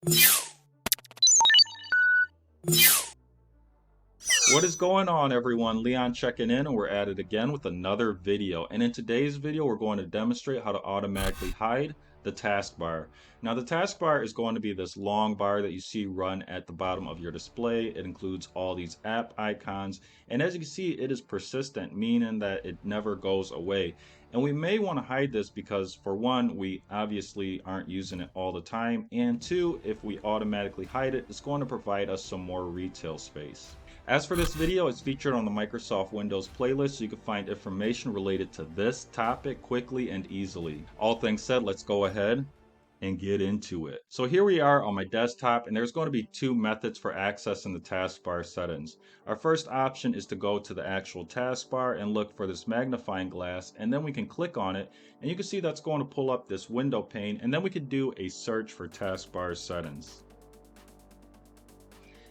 What is going on, everyone? Leon checking in, and we're at it again with another video. And in today's video, we're going to demonstrate how to automatically hide the taskbar. Now, the taskbar is going to be this long bar that you see run at the bottom of your display. It includes all these app icons, and as you can see, it is persistent, meaning that it never goes away. And we may want to hide this because, for one, we obviously aren't using it all the time, and two, if we automatically hide it, it's going to provide us some more retail space. As for this video, it's featured on the Microsoft Windows playlist, so you can find information related to this topic quickly and easily. All things said, let's go ahead and get into it. So here we are on my desktop, and there's going to be two methods for accessing the taskbar settings. Our first option is to go to the actual taskbar and look for this magnifying glass, and then we can click on it, and you can see that's going to pull up this window pane, and then we could do a search for taskbar settings.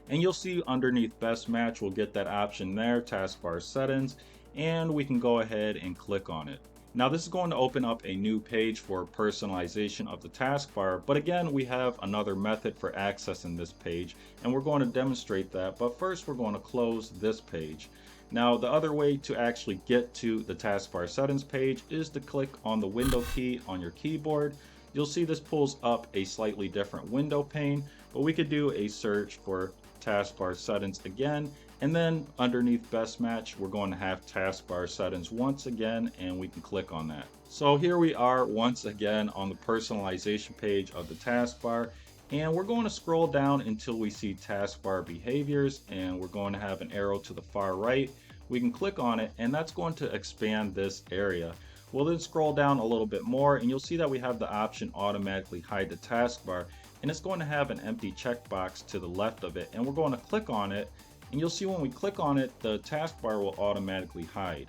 And you'll see underneath best match, we'll get that option there, taskbar settings, and we can go ahead and click on it. Now this is going to open up a new page for personalization of the taskbar, but again, we have another method for accessing this page, and we're going to demonstrate that. But first, we're going to close this page. Now, the other way to actually get to the taskbar settings page is to click on the window key on your keyboard. You'll see this pulls up a slightly different window pane, but we could do a search for taskbar settings again, and then underneath best match, we're going to have taskbar settings once again, and we can click on that. So here we are once again on the personalization page of the taskbar, and we're going to scroll down until we see taskbar behaviors, and we're going to have an arrow to the far right. We can click on it, and that's going to expand this area. We'll then scroll down a little bit more, and you'll see that we have the option automatically hide the taskbar, and it's going to have an empty checkbox to the left of it, and we're going to click on it, and you'll see when we click on it, the taskbar will automatically hide.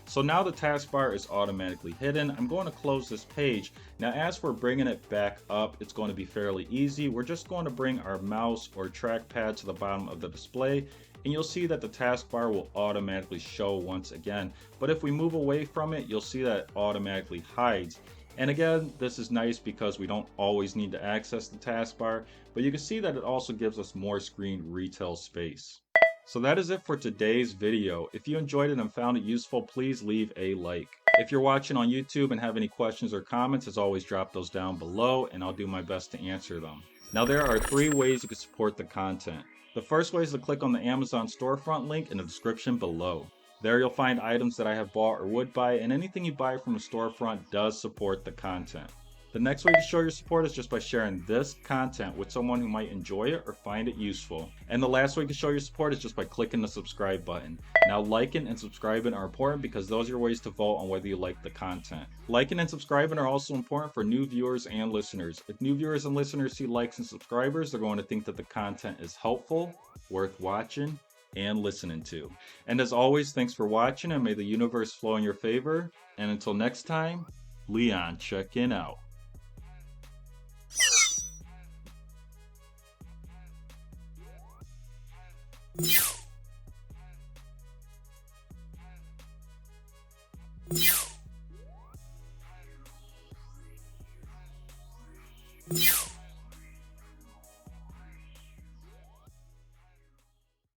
So now the taskbar is automatically hidden. I'm going to close this page. Now, as for bringing it back up, it's going to be fairly easy. We're just going to bring our mouse or trackpad to the bottom of the display, and you'll see that the taskbar will automatically show once again. But if we move away from it, you'll see that it automatically hides. And again, this is nice because we don't always need to access the taskbar, but you can see that it also gives us more screen retail space. So that is it for today's video. If you enjoyed it and found it useful, please leave a like. If you're watching on YouTube and have any questions or comments, as always, drop those down below and I'll do my best to answer them. Now, there are 3 ways you can support the content. The first way is to click on the Amazon storefront link in the description below. There you'll find items that I have bought or would buy, and anything you buy from the storefront does support the content. The next way to show your support is just by sharing this content with someone who might enjoy it or find it useful. And the last way to show your support is just by clicking the subscribe button. Now, liking and subscribing are important because those are your ways to vote on whether you like the content. Liking and subscribing are also important for new viewers and listeners. If new viewers and listeners see likes and subscribers, they're going to think that the content is helpful, worth watching, and listening to. And as always, thanks for watching, and may the universe flow in your favor. And until next time, Leon checking out.